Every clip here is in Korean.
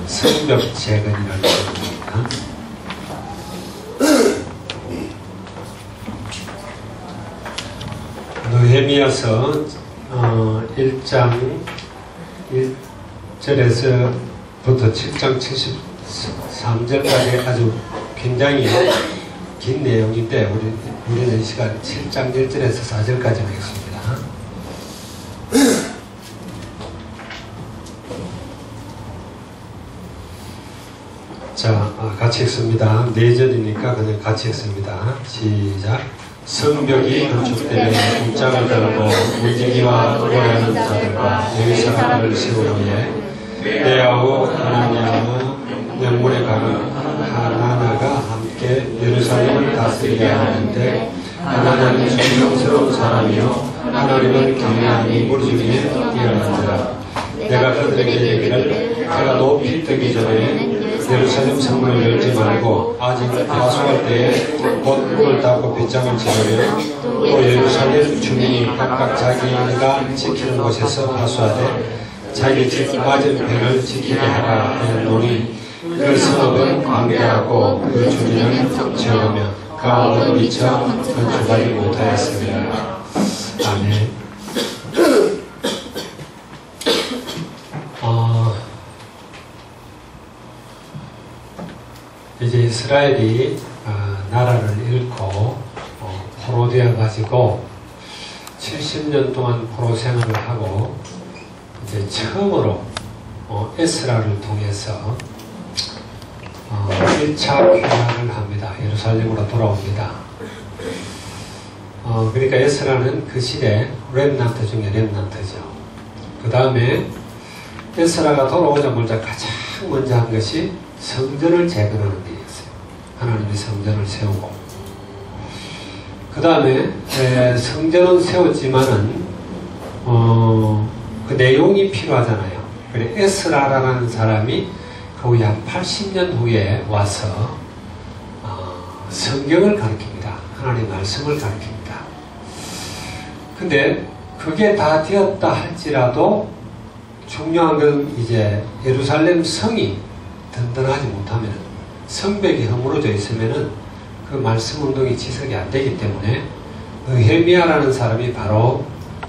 성벽 재건이라는 겁니다. 느헤미야서 1장 1절에서부터 7장 73절까지 아주 굉장히 긴 내용인데 우리는 이 시간 7장 1절에서 4절까지 하겠습니다. 자, 같이 읽습니다. 4절이니까 그냥 같이 읽습니다. 시작. 성벽이 건축되면 문짝을 달고 무지기와 노래하는 자들과 여기 사람들을 세우기에 레아우 하나냐무 영문에 가는 하나나가 함께 예루살렘을 다스리게 하는데 하나나는 존경스러운 사람이요 하나님은 경외함이 무릎위에 뛰어난다. 내가 그들에게 얘기를 제가 높이 뜨기 전에 예루살렘 성문을 열지 말고 아직 하수할 때에 곧 문을 닫고 빗장을 지르며 또 예루살렘 주민이 각각 자기가 지키는 곳에서 하수하되 자기 집 맞은편을 지키게 하라 하였노니 그 성읍은 광대하고 그 주민은 적으며 가운데 미쳐 건축하지 못하였습니다. 아멘. 이제 이스라엘이 나라를 잃고 포로되어 가지고 70년 동안 포로 생활을 하고 이제 처음으로 에스라를 통해서 1차 귀환을 합니다. 예루살렘으로 돌아옵니다. 그러니까 에스라는 그 시대 렘넌트 중에 렘넌트죠. 그 다음에 에스라가 돌아오자마자 가장 먼저 한 것이 성전을 재건하는 일이었어요. 하나님이 성전을 세우고 그 다음에 성전은 세웠지만은 그 내용이 필요하잖아요. 그래 에스라라는 사람이 거의 한 80년 후에 와서 성경을 가르칩니다. 하나님의 말씀을 가르칩니다. 근데 그게 다 되었다 할지라도 중요한 건 이제 예루살렘 성이 든든하지 못하면 성벽이 허물어져 있으면은 그 말씀 운동이 지속이 안 되기 때문에 느헤미야라는 사람이 바로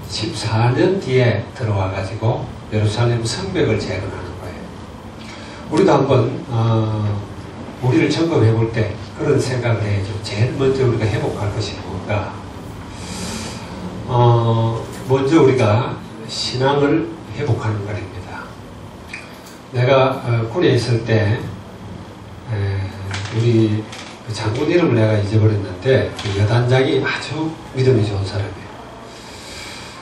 14년 뒤에 들어와 가지고 예루살렘 성벽을 재건하는 거예요. 우리도 한번 우리를 점검해 볼 때 그런 생각을 해야죠. 제일 먼저 우리가 회복할 것이 뭔가. 먼저 우리가 신앙을 회복하는 것입니다. 내가 군에 있을 때 우리 그 장군 이름을 내가 잊어버렸는데 그 여단장이 아주 믿음이 좋은 사람이에요.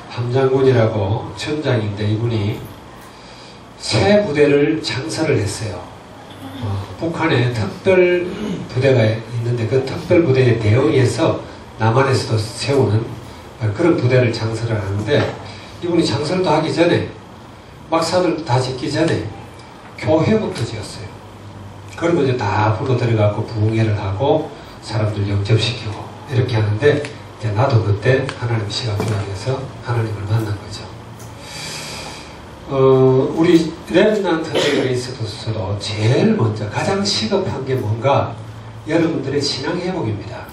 함장군이라고 천장인데 이분이 새 부대를 창설을 했어요. 북한에 특별 부대가 있는데 그 특별 부대에 대응해서 남한에서도 세우는 그런 부대를 창설을 하는데 이분이 창설도 하기 전에 막사들 다 짓기 전에 교회부터 지었어요. 그리고 이제 다 앞으로 들어가고 부흥회를 하고 사람들 영접시키고 이렇게 하는데 이제 나도 그때 하나님 시간 조합해서 하나님을 만난 거죠. 우리 렘넌트들에 있어서도 제일 먼저 가장 시급한 게 뭔가 여러분들의 신앙 회복입니다.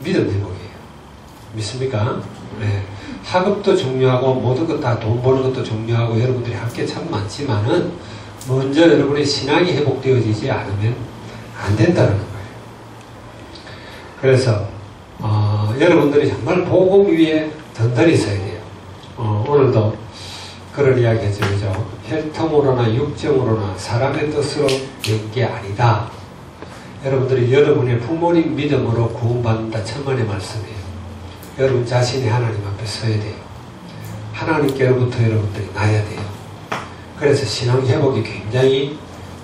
믿음 회복이에요. 믿습니까? 네. 학업도 중요하고 모든 것 다 돈 버는 것도 중요하고 여러분들이 할 게 참 많지만은 먼저 여러분의 신앙이 회복되어지지 않으면 안 된다는 거예요. 그래서 여러분들이 정말 복음 위에 든든히 서야 돼요. 오늘도 그런 이야기 했죠. 그죠? 혈통으로나 육정으로나 사람의 뜻으로 된 게 아니다. 여러분들이 여러분의 부모님 믿음으로 구원받는다. 천만의 말씀이에요. 여러분 자신이 하나님 앞에 서야 돼요. 하나님께로부터 여러분들이 나야 돼요. 그래서 신앙 회복이 굉장히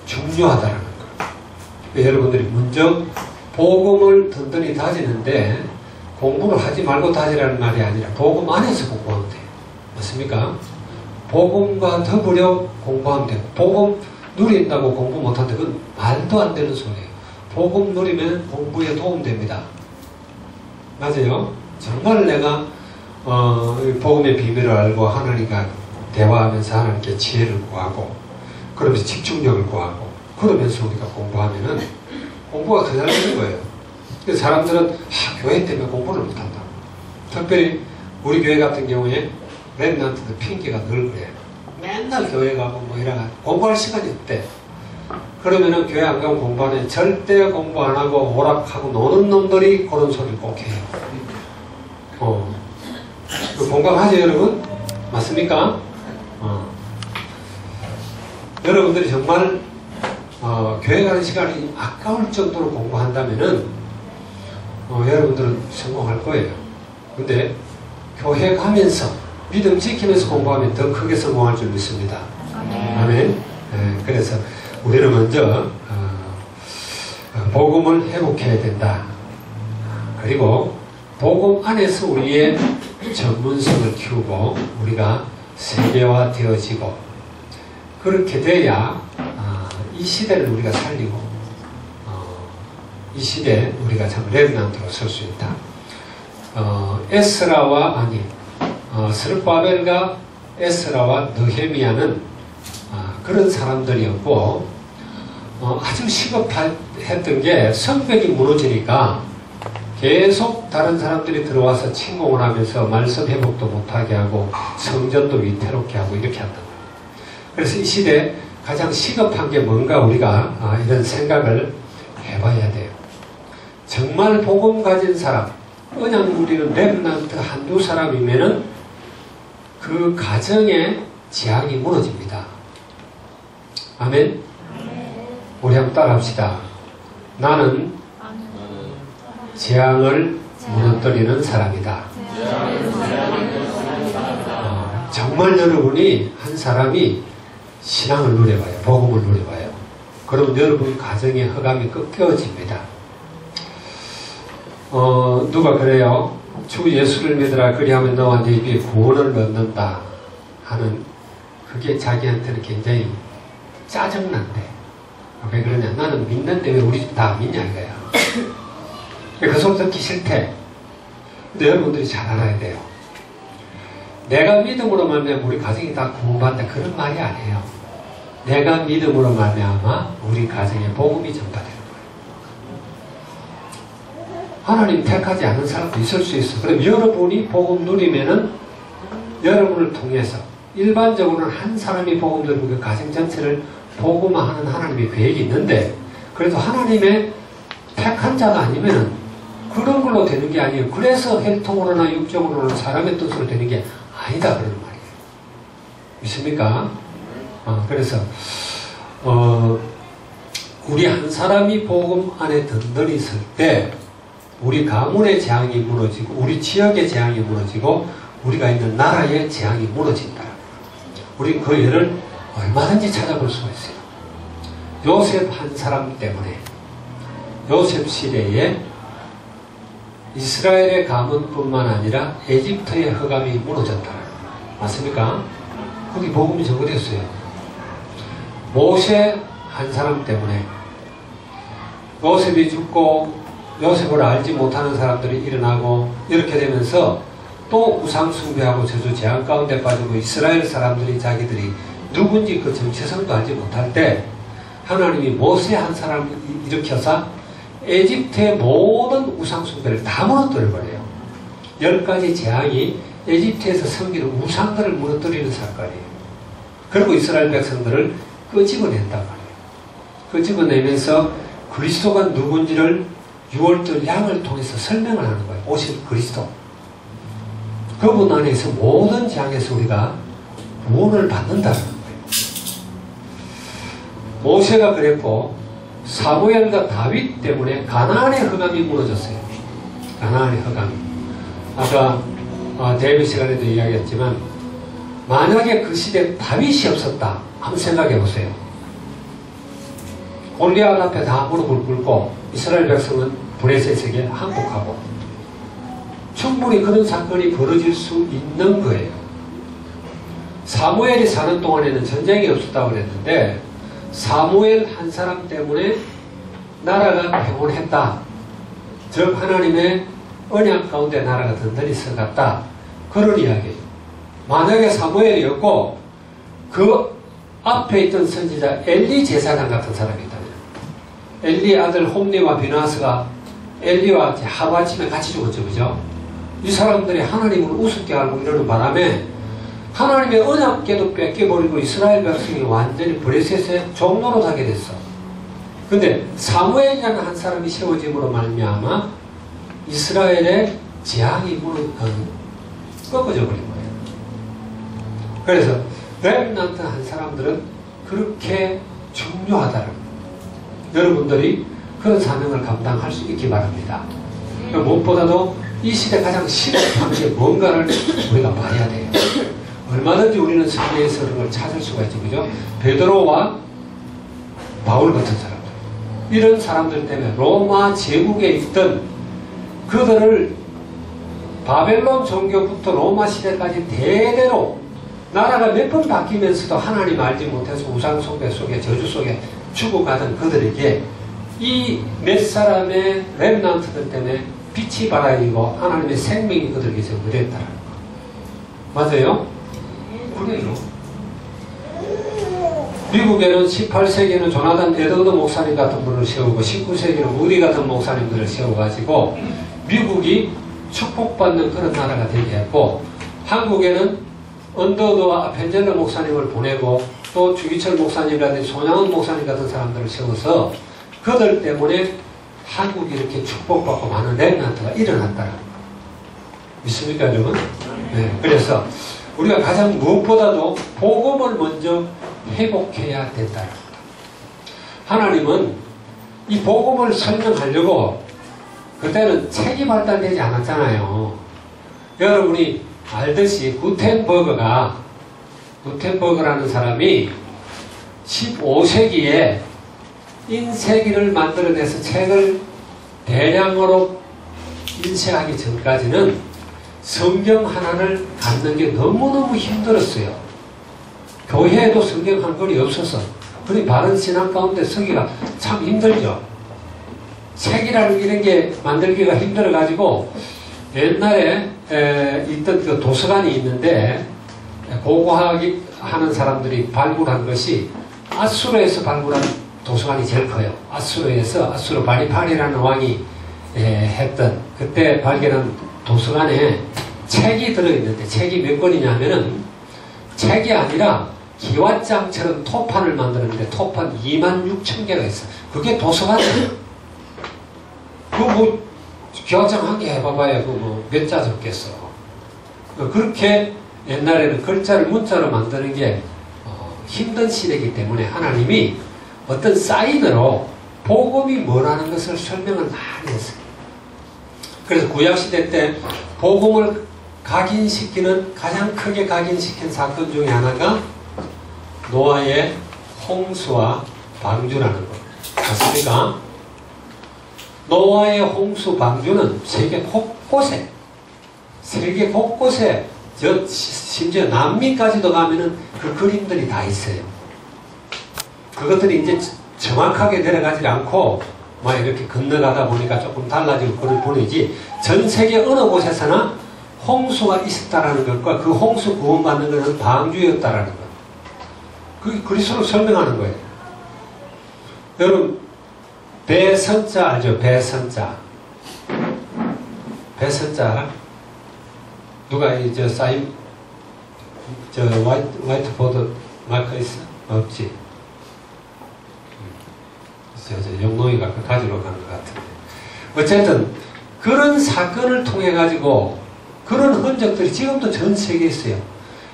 중요하다는 거예요. 여러분들이 먼저 복음을 든든히 다지는데 공부를 하지 말고 다지라는 말이 아니라 복음 안에서 공부하면 돼요. 맞습니까? 복음과 더불어 공부하면 돼요. 복음 누린다고 공부 못한다. 그건 말도 안 되는 소리예요. 복음 누리면 공부에 도움됩니다. 맞아요? 정말 내가 복음의 비밀을 알고 하나님과 대화하면서 하나님께 지혜를 구하고 그러면서 집중력을 구하고 그러면서 우리가 공부하면은 공부가 더 잘 되는 거예요. 그래서 사람들은 교회 때문에 공부를 못한다. 특별히 우리 교회 같은 경우에 랩런트들 핑계가 늘 그래. 맨날 교회 가고 뭐 이래가 공부할 시간이 없대. 그러면은 교회 안 가면 공부하는 절대 공부 안 하고 오락하고 노는 놈들이 그런 소리를 꼭 해요. 공감하죠 여러분? 맞습니까? 여러분들이 정말 교회 가는 시간이 아까울 정도로 공부한다면은 여러분들은 성공할 거예요. 근데 교회 가면서 믿음 지키면서 공부하면 더 크게 성공할 줄 믿습니다. 아멘. 그래서 우리는 먼저 복음을 회복해야 된다. 그리고 복음 안에서 우리의 전문성을 키우고 우리가 세계화 되어지고 그렇게 돼야 이 시대를 우리가 살리고 이 시대에 우리가 참 렘넌트로 설 수 있다. 스룹바벨과 에스라와 느헤미야는 그런 사람들이었고 아주 시급했던 게 성벽이 무너지니까 계속 다른 사람들이 들어와서 침공을 하면서 말씀 회복도 못하게 하고 성전도 위태롭게 하고 이렇게 한다. 그래서 이 시대에 가장 시급한 게 뭔가 우리가 이런 생각을 해봐야 돼요. 정말 복음 가진 사람, 그냥 우리는 렘넌트 한두 사람이면은 그 가정의 지향이 무너집니다. 아멘? 우리 한번 따라합시다. 나는 재앙을 무너뜨리는 사람이다. 정말 여러분이 한 사람이 신앙을 누려봐요. 복음을 누려봐요. 그러면 여러분 가정의 흑암이 꺾여집니다. 누가 그래요? 주 예수를 믿으라 그리하면 너와 네 입에 구원을 얻는다 하는 그게 자기한테는 굉장히 짜증난대. 왜 그러냐? 나는 믿는데 왜 우리 집 다 믿냐 이거야. 그 소리 듣기 싫대. 근데 여러분들이 잘 알아야 돼요. 내가 믿음으로 말미암아 우리 가정이 다 구원받는다 그런 말이 아니에요. 내가 믿음으로 말미암아 우리 가정에 복음이 전파되는 거예요. 하나님 택하지 않은 사람도 있을 수 있어. 그럼 여러분이 복음 누리면은 여러분을 통해서 일반적으로는 한 사람이 복음 누리고 그 가정 전체를 복음화하는 하나님의 계획이 있는데 그래도 하나님의 택한 자가 아니면은 그런 걸로 되는 게 아니에요. 그래서 혈통으로나 육정으로나 사람의 뜻으로 되는 게 아니다 그런 말이에요. 믿습니까? 그래서 우리 한 사람이 복음 안에 든든히 있을 때 우리 가문의 재앙이 무너지고 우리 지역의 재앙이 무너지고 우리가 있는 나라의 재앙이 무너진다. 우리 그 예를 얼마든지 찾아볼 수가 있어요. 요셉 한 사람 때문에 요셉 시대에 이스라엘의 가문뿐만 아니라 에집트의 흑암이 무너졌다. 맞습니까? 거기 복음이 적어졌어요. 모세 한 사람 때문에 요셉이 죽고 요셉을 알지 못하는 사람들이 일어나고 이렇게 되면서 또 우상 숭배하고 저주 재앙 가운데 빠지고 이스라엘 사람들이 자기들이 누군지 그 정체성도 알지 못할 때 하나님이 모세 한 사람을 일으켜서 에집트의 모든 우상 숭배를 다 무너뜨려버려요. 10가지 재앙이 에집트에서 섬기는 우상들을 무너뜨리는 사건이에요. 그리고 이스라엘 백성들을 끄집어낸단 말이에요. 끄집어내면서 그리스도가 누군지를 6월절 양을 통해서 설명을 하는 거예요. 오실 그리스도. 그분 안에서 모든 재앙에서 우리가 구원을 받는다는 거예요. 모세가 그랬고 사무엘과 다윗 때문에 가나안의 흑암이 무너졌어요. 가나안의 흑암. 아까 대비 시간에도 이야기했지만 만약에 그 시대에 다윗이 없었다 한번 생각해 보세요. 골리앗 앞에 다 무릎을 꿇고 이스라엘 백성은 블레셋에게 항복하고 충분히 그런 사건이 벌어질 수 있는 거예요. 사무엘이 사는 동안에는 전쟁이 없었다고 그랬는데 사무엘 한 사람 때문에 나라가 평온했다. 즉 하나님의 언약 가운데 나라가 든든히 서갔다. 그런 이야기예요. 만약에 사무엘이었고 그 앞에 있던 선지자 엘리 제사장 같은 사람이 있다면 엘리 아들 홈리와 비나스가 엘리와 하루아침에 같이 죽었죠. 그죠? 이 사람들이 하나님을 우습게 알고 이러는 바람에 하나님의 언약궤도 뺏겨버리고 이스라엘 백성이 완전히 브레셋의 종로로 가게 됐어. 근데 사무엘이라는 한 사람이 세워짐으로 말미암아 이스라엘의 재앙이 꺾어져 버린 거예요. 그래서 렘넌트 한 사람들은 그렇게 중요하다는 거예요. 여러분들이 그런 사명을 감당할 수 있기 바랍니다. 무엇보다도 이 시대 가장 시급한 게 뭔가를 우리가 봐야 돼요. 얼마든지 우리는 성경에서 그런 걸 찾을 수가 있죠. 그죠? 베드로와 바울 같은 사람들. 이런 사람들 때문에 로마 제국에 있던 그들을 바벨론 종교부터 로마 시대까지 대대로 나라가 몇 번 바뀌면서도 하나님 알지 못해서 우상 숭배 속에 저주 속에 죽어가던 그들에게 이 몇 사람의 렘넌트들 때문에 빛이 발하이고 하나님의 생명이 그들에게서 의뢰했다는 거. 맞아요? 그래요. 미국에는 18세기에는 조나단 에드워드 목사님 같은 분을 세우고 19세기에는 무디 같은 목사님들을 세워가지고 미국이 축복받는 그런 나라가 되게 했고, 한국에는 언더우드와 벤젤러 목사님을 보내고 또 주기철 목사님이라든지 손양원 목사님 같은 사람들을 세워서 그들 때문에 한국이 이렇게 축복받고 많은 렘넌트가 일어났다는 거. 믿습니까, 여러분? 네. 그래서 우리가 가장 무엇보다도 복음을 먼저 회복해야 된다는 것. 하나님은 이 복음을 설명하려고 그때는 책이 발달되지 않았잖아요. 여러분이 알듯이 구텐버그라는 사람이 15세기에 인쇄기를 만들어내서 책을 대량으로 인쇄하기 전까지는 성경 하나를 갖는 게 너무너무 힘들었어요. 교회에도 성경 한 권이 없어서. 그러니 바른 신앙 가운데 서기가 참 힘들죠. 책이라는 이런 게 만들기가 힘들어가지고 옛날에 있던 그 도서관이 있는데 고고하기 하는 사람들이 발굴한 것이 아수르에서 발굴한 도서관이 제일 커요. 아수르 바리팔이라는 왕이 했던 그때 발견한 도서관에 책이 들어있는데 책이 몇 권이냐 하면은 책이 아니라 기왓장처럼 토판을 만드는데 토판 26,000개가 있어. 그게 도서관이에요. 기왓장 한 개 해봐봐야 몇 자 적겠어. 그렇게 옛날에는 글자를 문자로 만드는 게 힘든 시대이기 때문에 하나님이 어떤 사인으로 복음이 뭐라는 것을 설명을 많이 했어요. 그래서 구약시대 때 복음을 가장 크게 각인시킨 사건 중에 하나가 노아의 홍수와 방주라는 것. 맞습니까? 노아의 홍수 방주는 세계 곳곳에 심지어 남미까지도 가면은 그 그림들이 다 있어요. 그것들이 이제 정확하게 내려가지 않고 막 이렇게 건너가다 보니까 조금 달라지고 그럴 뿐이지 전 세계 어느 곳에서나 홍수가 있었다라는 것과 그 홍수 구원받는 것은 방주였다라는 것. 그게 그리스도로 설명하는 거예요. 여러분 배선자 알죠? 배선자 알아? 누가 화이트보드 마커 있어? 없지? 영롱이가 가지러 간 것 같은데. 어쨌든 그런 사건을 통해 가지고 그런 흔적들이 지금도 전 세계에 있어요.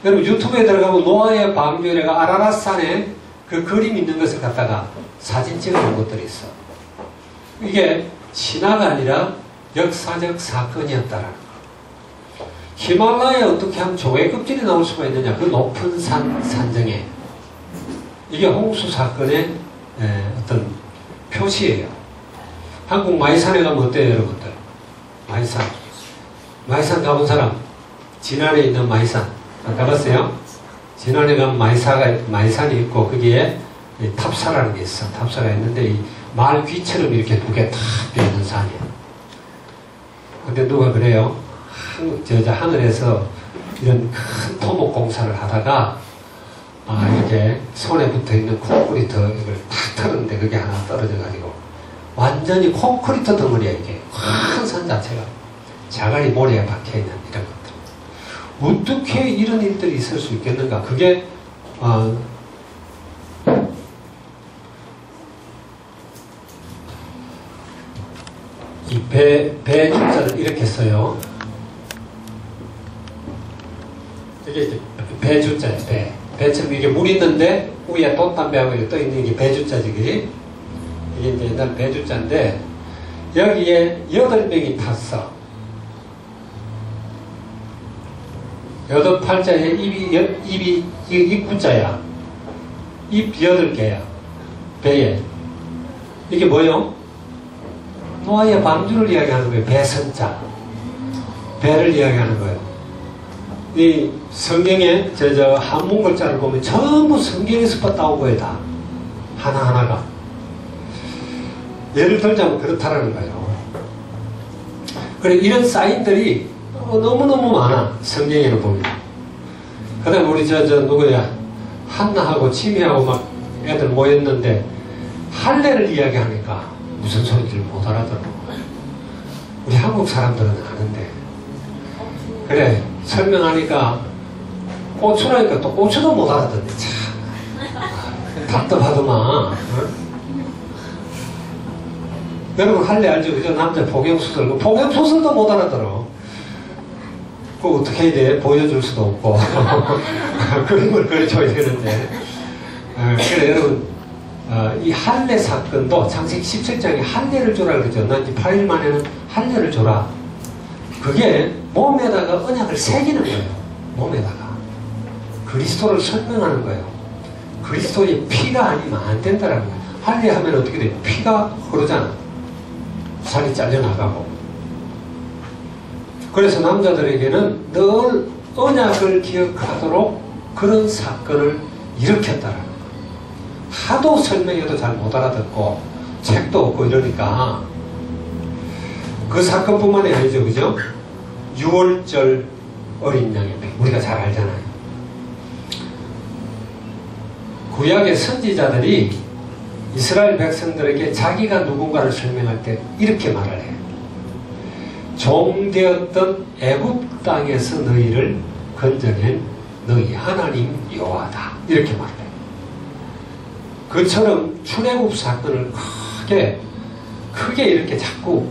여러분 유튜브에 들어가면 노아의 방주에가 아라랏산에 그 그림 있는 것을 갖다가 사진 찍어놓은 것들이 있어. 이게 신화가 아니라 역사적 사건이었다라는 거. 히말라야에 어떻게 하면 조개껍질이 나올 수가 있느냐. 그 높은 산정에. 이게 홍수 사건의 어떤 표시예요. 한국 마이산에 가면 어때요, 여러분들? 마이산 가본 사람? 진안에 있는 마이산. 가봤어요? 진안에 가면 마이산이 있고, 거기에 탑사라는 게 있어. 탑사가 있는데, 이 말 귀처럼 이렇게 두 개 탁 되는 산이에요. 근데 누가 그래요? 하늘에서 이런 큰 토목 공사를 하다가, 이렇게 손에 붙어있는 콘크리트 이걸 탁 털었는데 그게 하나 떨어져가지고 완전히 콘크리트 덩어리야. 이게 큰 산 자체가 자갈이 모래에 박혀있는 이런 것들. 어떻게 이런 일들이 있을 수 있겠는가. 그게 이 배 주자를 이렇게 써요. 이게 이제 배 주자예요. 배처럼 이게 물 있는데 위에 돛담배하고 이렇게 떠 있는 게 배 주자지, 그지? 이게 이제 옛날 배 주자인데 여기에 8명이 탔어. 8팔자에 입이 입구자야. 입 8개야. 배에. 이게 뭐요? 노아의 방주를 이야기하는 거예요. 배선자. 배를 이야기하는 거예요. 이 성경에 저 한문 글자를 보면 전부 성경에서 따온 거예요. 다. 하나하나가. 예를 들자면 그렇다라는 거예요. 그래, 이런 사인들이 너무너무 많아. 성경에는 보면. 그 다음에 우리 누구야? 한나하고 치미하고 막 애들 모였는데 할례를 이야기하니까 무슨 소리를 못 알아들어. 우리 한국 사람들은 아는데. 그래, 설명하니까 고추라니까 또 고추도 못 알아듣네. 참 답답하더만. 여러분 할례 알죠? 그죠? 남자 복용수술. 복용수술도 못 알아들어. 그거 어떻게 해야 돼? 보여줄 수도 없고. 그림을 그려줘야 되는데. 그래, 여러분, 이 할례 사건도 창세기 17장에 할례를 줘라 그러죠. 난 이제 8일 만에는 할례를 줘라. 그게 몸에다가 언약을 새기는 거예요. 몸에다가. 그리스도를 설명하는 거예요. 그리스도의 피가 아니면 안 된다라는 거예요. 할례하면 어떻게 돼? 피가 흐르잖아. 살이 잘려나가고. 그래서 남자들에게는 늘 언약을 기억하도록 그런 사건을 일으켰다라는 거예요. 하도 설명해도 잘 못 알아듣고 책도 없고 이러니까 그 사건뿐만이 아니죠. 그죠? 6월절 어린 양의 배. 우리가 잘 알잖아요. 구약의 선지자들이 이스라엘 백성들에게 자기가 누군가를 설명할 때 이렇게 말을 해요. 종되었던 애굽 땅에서 너희를 건져낸 너희 하나님 여호와다. 이렇게 말을 해요. 그처럼 출애굽 사건을 크게 이렇게 자꾸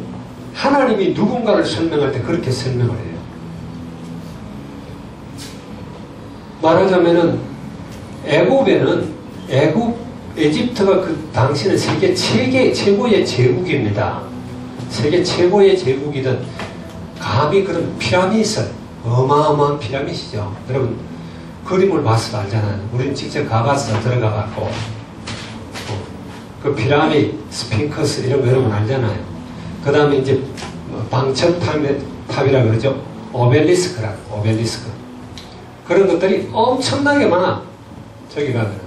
하나님이 누군가를 설명할 때 그렇게 설명을 해요. 말하자면은 에집트가 그 당시는 세계 최고의 제국입니다. 세계 최고의 제국이던 감히 그런 피라미드, 어마어마한 피라미드죠. 여러분 그림을 봐서 알잖아요. 우리는 직접 가봐서 들어가봤고 그 피라미드, 스핑크스 이런 거 여러분 알잖아요. 그 다음에 이제 방천탑이라 그러죠. 오벨리스크라고, 오벨리스크. 그런 것들이 엄청나게 많아. 저기 가면.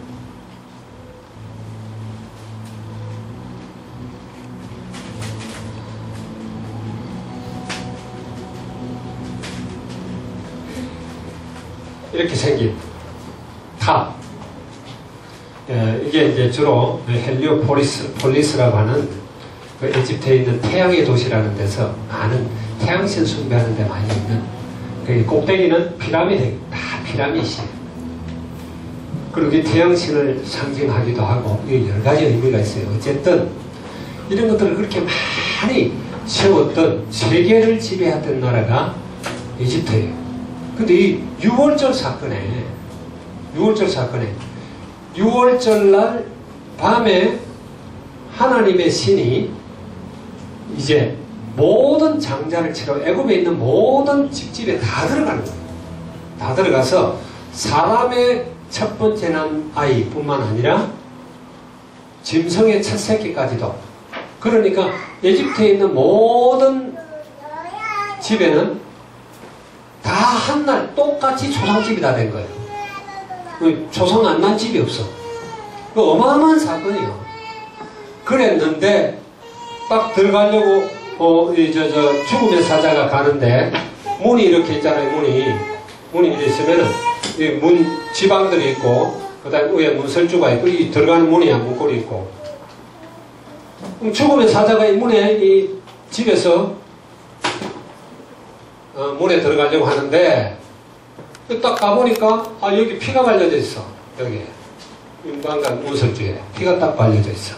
이렇게 생긴 탑. 이게 이제 주로 헬리오폴리스라고 하는 그 이집트에 있는 태양의 도시라는 데서 많은 태양신 숭배하는 데 많이 있는 그 꼭대기는 피라미드, 다 피라미드이에요. 그리고 이 태양신을 상징하기도 하고 여러 가지 의미가 있어요. 어쨌든 이런 것들을 그렇게 많이 세웠던 세계를 지배했던 나라가 이집트예요. 근데 이 6월절 사건에 6월절 날 밤에 하나님의 신이 이제 모든 장자를 치러 애굽에 있는 모든 집집에 다 들어가는 거예요. 다 들어가서 사람의 첫 번째 난 아이뿐만 아니라 짐승의 첫 새끼까지도. 그러니까 이집트에 있는 모든 집에는 다 한날 똑같이 초상집이 다 된 거예요. 초상 안 난 집이 없어. 그 어마어마한 사건이에요. 그랬는데 딱 들어가려고 죽음의 사자가 가는데 문이 이렇게 있잖아요. 문이 이렇게 있으면은 문 지방들이 있고 그 다음에 위에 문설주가 있고, 이 들어가는 문이 문고리 있고. 그럼 죽음의 사자가 이 문에, 이 집에서, 문에 들어가려고 하는데, 딱 가보니까, 여기 피가 발려져 있어. 여기. 윤방간 문설주에. 피가 딱 발려져 있어.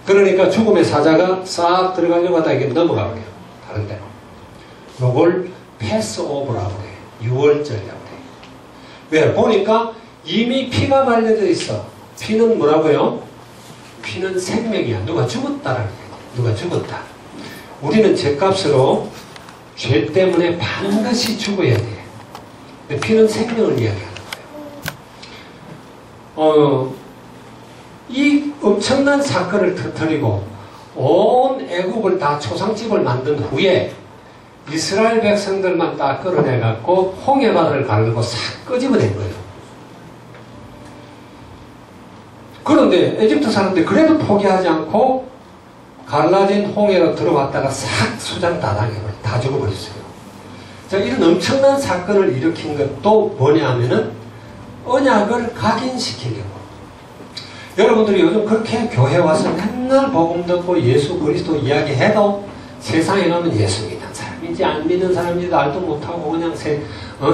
그러니까 죽음의 사자가 싹 들어가려고 하다 이게 넘어가 버려요. 다른 데로. 요걸 패스오버라고 그래요. 6월절이라고 그래요. 왜? 보니까 이미 피가 발려져 있어. 피는 뭐라고요? 피는 생명이야. 누가 죽었다라는 거예요. 누가 죽었다. 우리는 죄값으로 죄 때문에 반드시 죽어야 돼. 근데 피는 생명을 이야기하는 거예요. 이 엄청난 사건을 터뜨리고 온 애국을 다 초상집을 만든 후에 이스라엘 백성들만 딱 끌어내갖고 홍해바다를 가르고 싹 끄집어낸 거예요. 그런데 에집트 사람들이 그래도 포기하지 않고 갈라진 홍해로 들어왔다가 싹 수장 다 당해버려. 다 죽어버렸어요. 자, 이런 엄청난 사건을 일으킨 것도 뭐냐 하면은 언약을 각인시키려고. 여러분들이 요즘 그렇게 교회 와서 맨날 복음 듣고 예수 그리스도 이야기해도 세상에 가면 예수 믿는 사람인지 안 믿는 사람인지 알도 못하고 그냥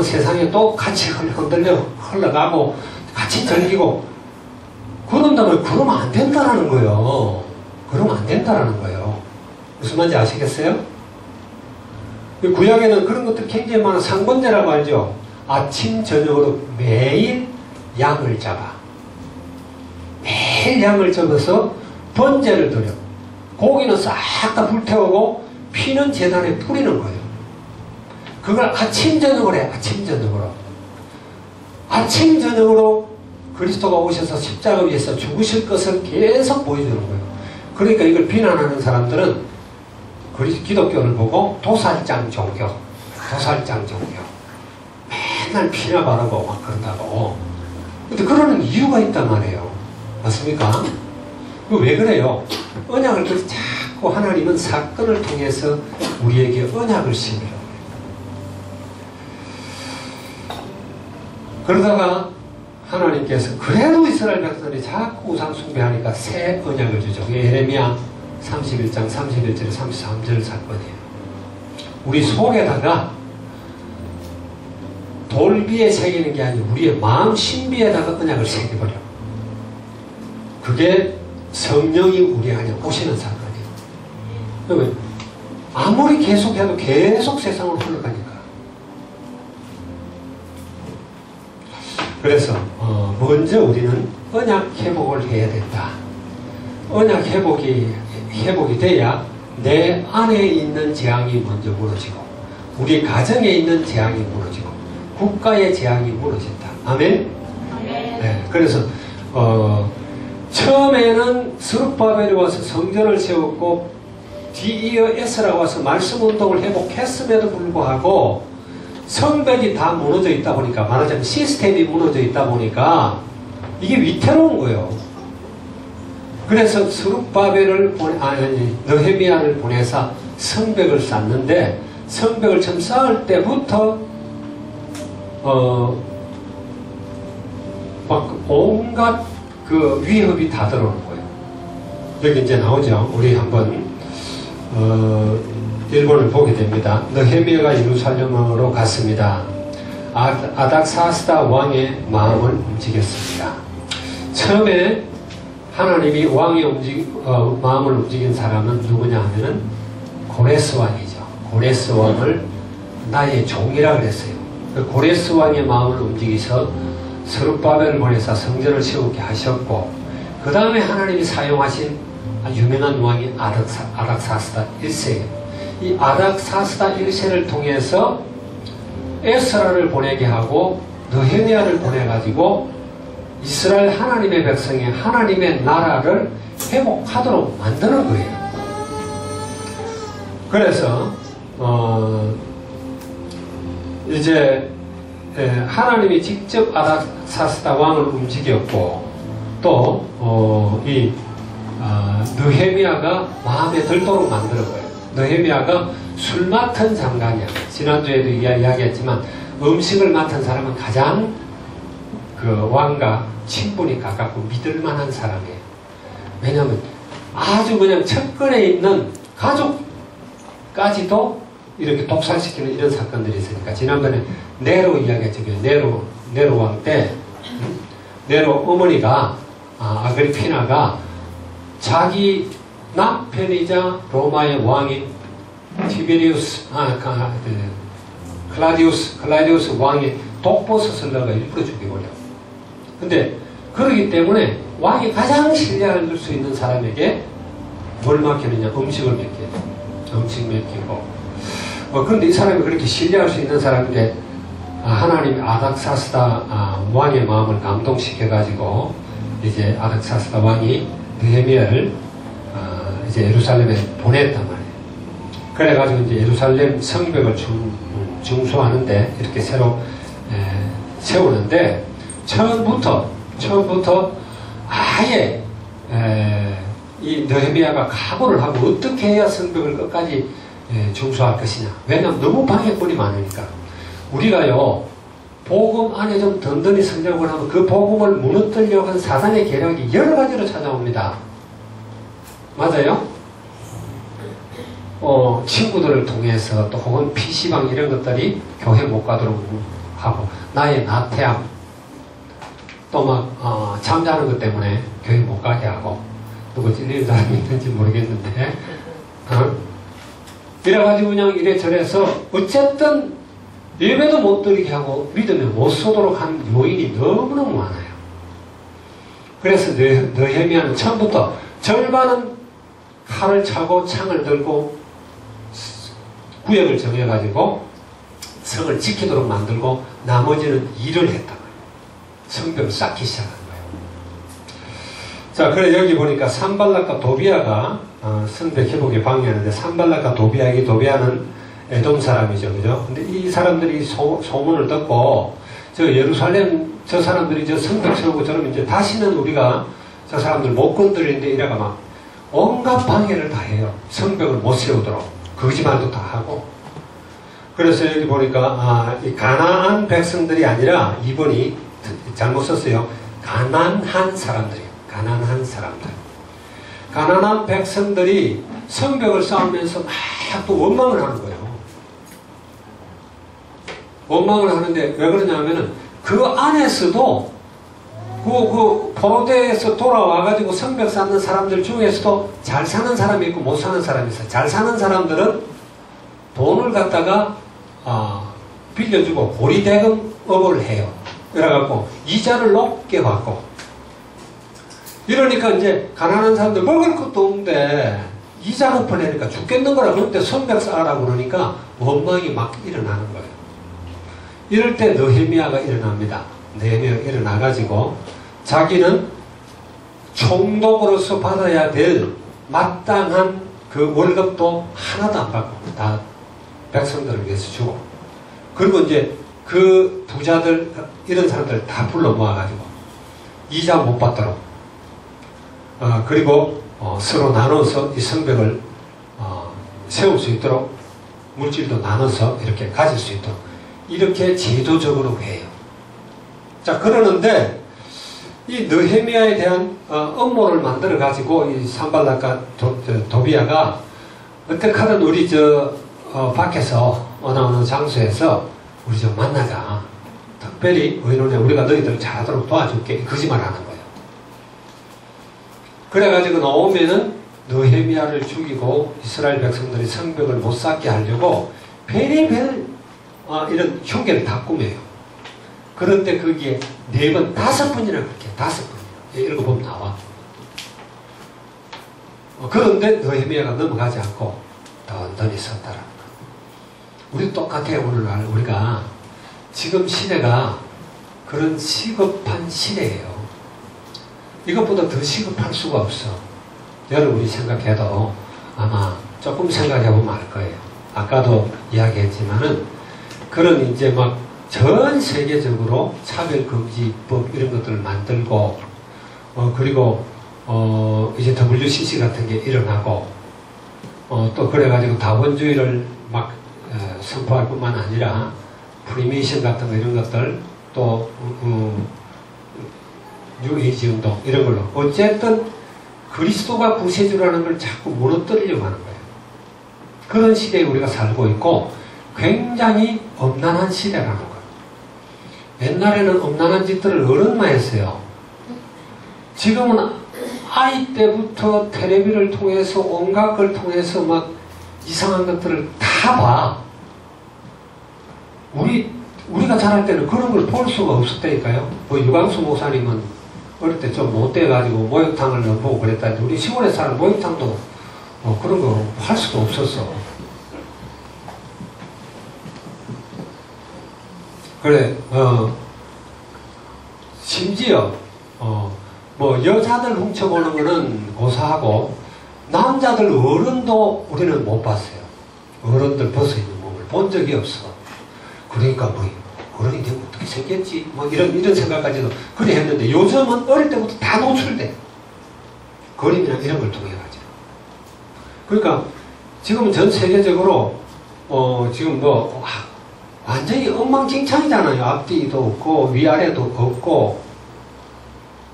세상에 똑같이 흔들려 흘러가고 같이 즐기고 그런다면 그러면 안 된다라는 거예요. 그러면 안 된다라는 거예요. 무슨 말인지 아시겠어요? 구약에는 그런 것들 굉장히 많은 상번제라고 알죠? 아침 저녁으로 매일 양을 잡아. 매일 양을 잡아서 번제를 드려. 고기는 싹 다 불태우고 피는 제단에 뿌리는 거예요. 그걸 아침 저녁으로 해. 아침 저녁으로. 아침 저녁으로 그리스도가 오셔서 십자가 위에서 죽으실 것을 계속 보여주는 거예요. 그러니까 이걸 비난하는 사람들은 기독교를 보고 도살장 종교, 도살장 종교. 맨날 피나 바르고 막 그런다고. 근데 그러는 이유가 있단 말이에요. 맞습니까? 왜 그래요? 언약을 그래서 자꾸 하나님은 사건을 통해서 우리에게 언약을 심으려고 해요. 그러다가 하나님께서 그래도 이스라엘 백성들이 자꾸 우상 숭배하니까 새 언약을 주죠. 예레미야 31장 31절 33절 사건이에요. 우리 속에다가 돌비에 새기는 게 아니고 우리의 마음 신비에다가 언약을 새겨버려. 그게 성령이 우리 안에 오시는 사건이에요. 왜? 아무리 계속해도 계속 세상으로 흘러가니까. 그래서 먼저 우리는 언약 회복을 해야 된다. 언약 회복이 돼야 내 안에 있는 재앙이 먼저 무너지고 우리 가정에 있는 재앙이 무너지고 국가의 재앙이 무너진다. 아멘? 네, 그래서 처음에는 스룹바벨이 와서 성전을 세웠고 뒤이어 에스라가 와서 말씀 운동을 회복했음에도 불구하고 성벽이 다 무너져 있다 보니까 말하자면 시스템이 무너져 있다 보니까 이게 위태로운 거예요. 그래서 스룹바벨을 느헤미야를 보내서 성벽을 쌓는데 성벽을 처음 쌓을 때부터 막 온갖 그 위협이 다 들어오는 거예요. 여기 이제 나오죠. 우리 한번 일본을 보게 됩니다. 느헤미야가 예루살렘으로 갔습니다. 아닥사스다 왕의 마음을 움직였습니다. 처음에 하나님이 왕의 마음을 움직인 사람은 누구냐 하면은 고레스 왕이죠. 고레스 왕을 나의 종이라 그랬어요. 그 고레스 왕의 마음을 움직이서 스룹바벨을 보내서 성전을 세우게 하셨고 그 다음에 하나님이 사용하신 유명한 왕이 아닥사스다 1세예요. 이 아닥사스다 1세를 통해서 에스라를 보내게 하고 느헤미야를 보내가지고 이스라엘 하나님의 백성이 하나님의 나라를 회복하도록 만드는 거예요. 그래서 이제 하나님이 직접 아닥사스다 왕을 움직였고 또 이 느헤미야가 마음에 들도록 만드는 거예요. 느헤미야가 술 맡은 장관이야. 지난주에도 이야기했지만 음식을 맡은 사람은 가장 그 왕과 친분이 가깝고 믿을 만한 사람이에요. 왜냐하면 아주 그냥 측근에 있는 가족까지도 이렇게 독살시키는 이런 사건들이 있으니까 지난번에 네로 이야기했죠. 네로 왕 때 네로 어머니가 아그리피나가 자기 남편이자 로마의 왕인 티베리우스 클라디우스 왕의 독버섯을 넣어가 일부러 죽여버려. 근데 그러기 때문에 왕이 가장 신뢰할 수 있는 사람에게 뭘 맡기느냐? 음식을 맡겨요. 음식 맡기고. 그런데 이 사람이 그렇게 신뢰할 수 있는 사람인데 하나님이 아닥사스다 왕의 마음을 감동시켜가지고 이제 아닥사스다 왕이 느헤미야를 이제 예루살렘에 보냈단 말이에요. 그래가지고 이제 예루살렘 성벽을 중수하는데 이렇게 새로 세우는데 처음부터 아예 이 느헤미야가 각오를 하고 어떻게 해야 성벽을 끝까지 중수할 것이냐. 왜냐하면 너무 방해꾼이 많으니까. 우리가요 복음 안에 좀 든든히 설명을 하면 그 복음을 무너뜨리려고 한 사단의 계략이 여러 가지로 찾아옵니다. 맞아요? 친구들을 통해서 또 혹은 PC방 이런 것들이 교회 못 가도록 하고 나의 나태함 또 막 잠자는 것 때문에 교회 못 가게 하고 누구 찔리는 사람이 있는지 모르겠는데 이래가지고 그냥 이래저래서 어쨌든 예배도 못 드리게 하고 믿음에 못 쏘도록 한 요인이 너무너무 많아요. 그래서 느헤미야는 처음부터 절반은 칼을 차고 창을 들고 구역을 정해가지고 성을 지키도록 만들고 나머지는 일을 했단 말이에요. 성벽을 쌓기 시작한 거예요. 자, 그래 여기 보니까 산발락과 도비아가 성벽 회복에 방해하는데 산발락과 도비아는 에돔 사람이죠, 그죠? 근데 이 사람들이 소문을 듣고 저 예루살렘 저 사람들이 저 성벽 세우고 저러면 이제 다시는 우리가 저 사람들 못 건드리는데 이래가 막 온갖 방해를 다 해요. 성벽을 못 세우도록 거짓말도 다 하고. 그래서 여기 보니까 이 가나안 백성들이 아니라 이번이 잘못 썼어요. 가난한 사람들이에요. 가난한 사람들. 가난한 백성들이 성벽을 쌓으면서 막 또 원망을 하는 거예요. 원망을 하는데 왜 그러냐면은 그 안에서도 그 포로대에서 돌아와가지고 성벽 쌓는 사람들 중에서도 잘 사는 사람이 있고 못 사는 사람이 있어요. 잘 사는 사람들은 돈을 갖다가 빌려주고 고리대금업을 해요. 그래갖고 이자를 높게 받고 이러니까 이제 가난한 사람들 먹을 것도 없는데 이자 높을 내니까 죽겠는 거라. 그런데 성벽 쌓으라고 그러니까 원망이 막 일어나는 거예요. 이럴 때 느헤미야가 일어납니다. 느헤미야가 일어나가지고 자기는 총독으로서 받아야 될 마땅한 그 월급도 하나도 안 받고 다 백성들을 위해서 주고 그리고 이제 그 부자들 이런 사람들 다 불러 모아가지고 이자 못 받도록 그리고 서로 나눠서 이 성벽을 세울 수 있도록 물질도 나눠서 이렇게 가질 수 있도록 이렇게 제도적으로 해요. 자, 그러는데 이 느헤미야에 대한 음모를 만들어 가지고 이 산발락과 도비아가 어떻게 하든 우리 밖에서 어느 장소에서 우리 좀 만나자. 특별히 의논해 우리가 너희들을 잘하도록 도와줄게. 거짓말 하는 거예요. 그래가지고 나오면은 느헤미야를 죽이고 이스라엘 백성들이 성벽을 못 쌓게 하려고 별의별 이런 흉계를 다 꾸며요. 그런데 거기에 4번, 5번이나 그렇게 5번이나 읽어보면 나와. 그런데 느헤미야가 넘어가지 않고 던던히 섰다라는 거. 우리도 똑같아요. 오늘날 우리가 지금 시대가 그런 시급한 시대예요. 이것보다 더 시급할 수가 없어. 여러분이 생각해도 아마 조금 생각해보면 알 거예요. 아까도 이야기했지만은 그런 이제 막 전 세계적으로 차별금지법 이런 것들을 만들고 그리고 이제 WCC 같은 게 일어나고 또 그래가지고 다원주의를 막 선포할 뿐만 아니라 프리메이션 같은 거 이런 것들 또 뉴에이지 운동 이런 걸로 어쨌든 그리스도가 구세주라는 걸 자꾸 무너뜨리려고 하는 거예요. 그런 시대에 우리가 살고 있고 굉장히 엄난한 시대라는 거예요. 옛날에는 엄난한 짓들을 어른만 했어요. 지금은 아이 때부터 텔레비를 통해서 온갖 걸 통해서 막 이상한 것들을 다 봐. 우리가 자랄 때는 그런 걸 볼 수가 없었다니까요. 뭐 유광수 목사님은 어릴 때 좀 못돼가지고 목욕탕을 보고 그랬다는데 우리 시골에 사는 목욕탕도 그런 거 할 수도 없었어. 그래, 심지어, 뭐, 여자들 훔쳐보는 거는 고사하고, 남자들 어른도 우리는 못 봤어요. 어른들 벗어있는 몸을 본 적이 없어. 그러니까 뭐, 어른이 되면 어떻게 생겼지? 뭐, 이런 생각까지도 그래 했는데, 요즘은 어릴 때부터 다 노출돼. 그림이나 이런 걸 통해가지고. 그러니까, 지금 전 세계적으로, 지금 뭐, 완전히 엉망진창이잖아요. 앞뒤도 없고 위아래도 없고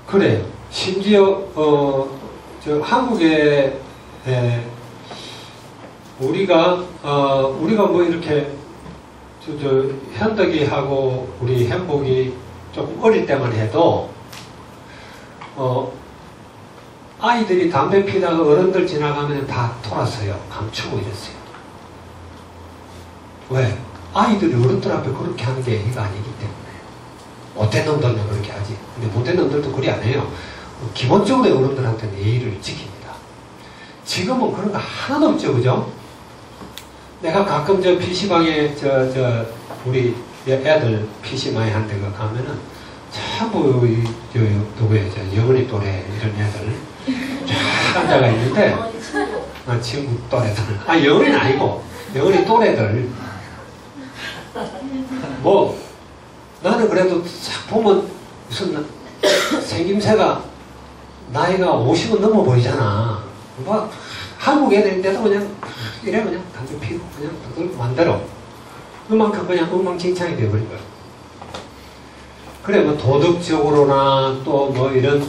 그래요. 심지어 저 한국에 우리가 뭐 이렇게 저 현덕이하고 우리 행복이 조금 어릴 때만 해도 아이들이 담배 피다가 어른들 지나가면 다 돌았어요. 감추고 이랬어요. 왜? 아이들이 어른들 앞에 그렇게 하는 게 예의가 아니기 때문에. 못된 놈들은 그렇게 하지. 근데 못된 놈들도 그리 안 해요. 기본적으로 어른들한테는 예의를 지킵니다. 지금은 그런 거 하나도 없죠, 그죠? 내가 가끔 저 PC방에 우리 애들 PC방에 한 데 가면은 전부 누구예요? 영은이 또래 이런 애들 쫙 앉아가 있는데 친구 또래들. 영은이는 아니고 영은이 또래들. 뭐 나는 그래도 싹 보면 무슨 생김새가 나이가 50은 넘어 보이잖아. 뭐 한국 애들인데도 그냥 이래 그냥 담배 피고 그냥 만대로 그만큼 그냥 엉망진창이 되어버린 거야. 그래 뭐 도덕적으로나 또 뭐 이런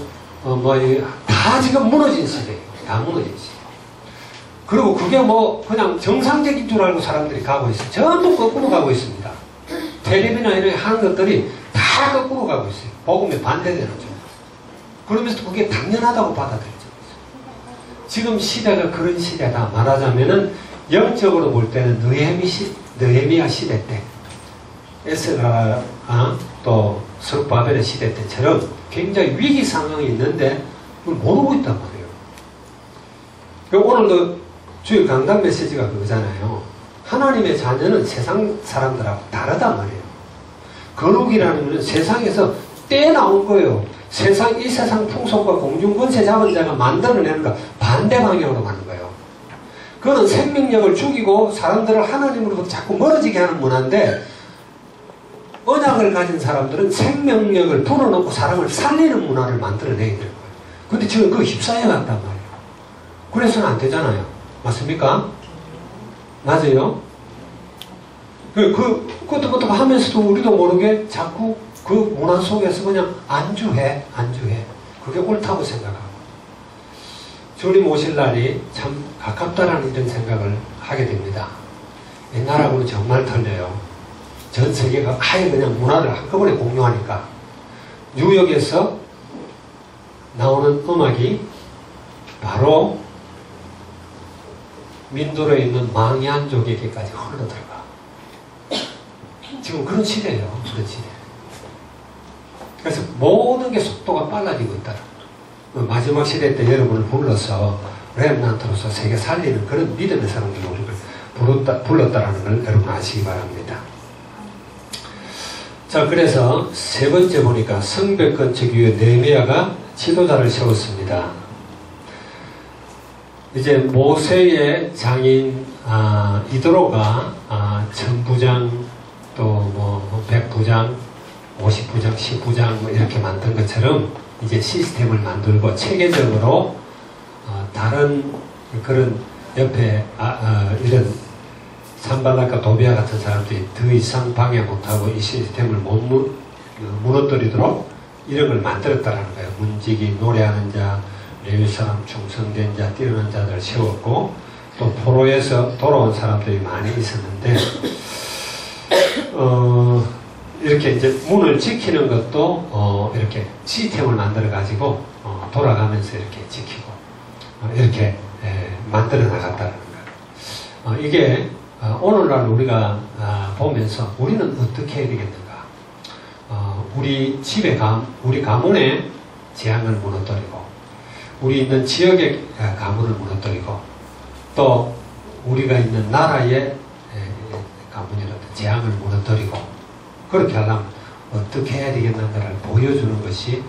다 지금 무너진 시대예요. 다 무너진 시대. 그리고 그게 뭐 그냥 정상적인 줄 알고 사람들이 가고 있어요. 전부 거꾸로 가고 있습니다. 텔레비나 이런 하는 것들이 다 거꾸로 가고 있어요. 복음에 반대되는 쪽. 그러면서 그게 당연하다고 받아들이죠. 지금 시대가 그런 시대다. 말하자면은 영적으로 볼 때는 느헤미야 시대 때, 에스라 또 스룹바벨의 시대 때처럼 굉장히 위기 상황이 있는데 그걸 모르고 있단 말이에요. 오늘도 주일 강단 메시지가 그거잖아요. 하나님의 자녀는 세상 사람들하고 다르단 말이에요. 거룩이라는 것은 세상에서 떼나온 거예요. 이 세상 풍속과 공중권세 잡은 자가 만들어내는 거 반대 방향으로 가는 거예요. 그거는 생명력을 죽이고 사람들을 하나님으로부터 자꾸 멀어지게 하는 문화인데 언약을 가진 사람들은 생명력을 불어넣고 사람을 살리는 문화를 만들어내야 되는 거예요. 근데 지금 그거 휩싸여 간단 말이에요. 그래서는 안 되잖아요. 맞습니까? 맞아요? 그것도 하면서도 우리도 모르게 자꾸 그 문화 속에서 그냥 안주해. 그게 옳다고 생각하고. 주님 오실 날이 참 가깝다라는 이런 생각을 하게 됩니다. 옛날하고는 정말 틀려요. 전 세계가 아예 그냥 문화를 한꺼번에 공유하니까. 뉴욕에서 나오는 음악이 바로 민도로에 있는 망얀족에게까지 흘러들어가. 지금 그런 시대예요. 그런 시대. 그래서 모든 게 속도가 빨라지고 있다. 마지막 시대 때 여러분을 불러서 렘넌트로서 세계 살리는 그런 믿음의 사람들이 우리를 불렀다라는 걸 여러분 아시기 바랍니다. 자, 그래서 세 번째 보니까 성벽 건축 이후에 느헤미야가 지도자를 세웠습니다. 이제 모세의 장인 이드로가 천부장 또 뭐 100부장 50부장 10부장 뭐 이렇게 만든 것처럼 이제 시스템을 만들고 체계적으로 다른 그런 옆에 이런 산발락과 도비아 같은 사람들이 더 이상 방해 못하고 이 시스템을 못 무너뜨리도록 이런 걸 만들었다라는 거예요. 문지기, 노래하는 자, 레위 사람, 충성된 자, 뛰어난 자들을 세웠고 또 포로에서 돌아온 사람들이 많이 있었는데 이렇게 이제 문을 지키는 것도 이렇게 시스템을 만들어 가지고 돌아가면서 이렇게 지키고 이렇게 만들어 나갔다는 거예요. 이게 오늘날 우리가 보면서 우리는 어떻게 해야 되겠는가? 우리 집에 우리 가문의 재앙을 무너뜨리고 우리 있는 지역의 가문을 무너뜨리고 또 우리가 있는 나라의 가문이라든 재앙을 무너뜨리고 그렇게 하려면 어떻게 해야 되겠는가를 보여주는 것이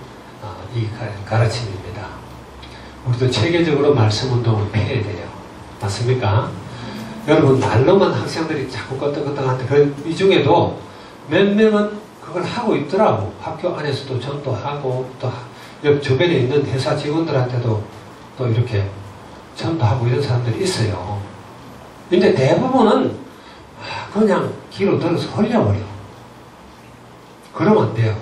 이 가르침입니다. 우리도 체계적으로 말씀 운동을 펴야 돼요. 맞습니까? 여러분 말로만 학생들이 자꾸 끄떡끄떡한데 이 중에도 몇 명은 그걸 하고 있더라고. 학교 안에서도 전도하고 또 옆 주변에 있는 회사 직원들한테도 또 이렇게 전도하고 이런 사람들이 있어요. 근데 대부분은 그냥 귀로 들어서 흘려버려. 그러면 안 돼요.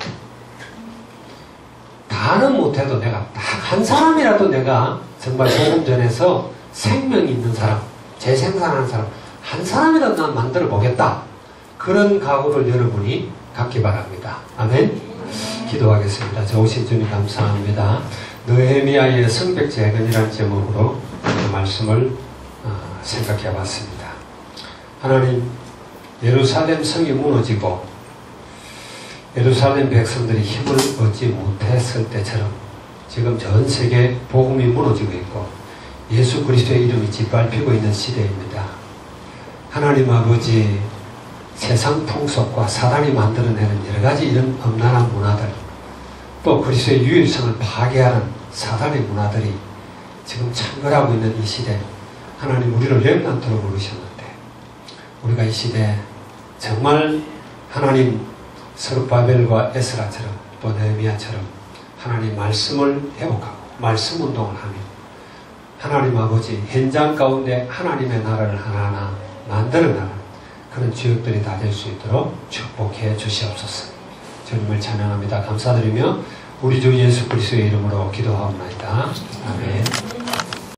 다는 못해도 내가 딱 한 사람이라도 내가 정말 복음 전해서 생명이 있는 사람, 재생산하는 사람 한 사람이라도 난 만들어 보겠다. 그런 각오를 여러분이 갖기 바랍니다. 아멘. 기도하겠습니다. 좋으신 주님 감사합니다. 느헤미야의 성벽재건이라는 제목으로 그 말씀을 생각해 봤습니다. 하나님, 예루살렘 성이 무너지고 예루살렘 백성들이 힘을 얻지 못했을 때처럼 지금 전 세계 복음이 무너지고 있고 예수 그리스도의 이름이 짓밟히고 있는 시대입니다. 하나님 아버지, 세상 풍속과 사단이 만들어내는 여러 가지 이런 엄란한 문화들, 또 그리스도의 유일성을 파괴하는 사단의 문화들이 지금 창궐하고 있는 이 시대, 하나님 우리를 렘넌트로 부르셨는데 우리가 이 시대에 정말 하나님 스룹바벨과 에스라처럼 또 느헤미야처럼 하나님 말씀을 회복하고 말씀 운동을 하며 하나님 아버지 현장 가운데 하나님의 나라를 하나하나 만들어 나가는 그런 지역들이 다 될 수 있도록 축복해 주시옵소서. 주님을 찬양합니다. 감사드리며 우리 주 예수 그리스도의 이름으로 기도하옵나이다. 아멘.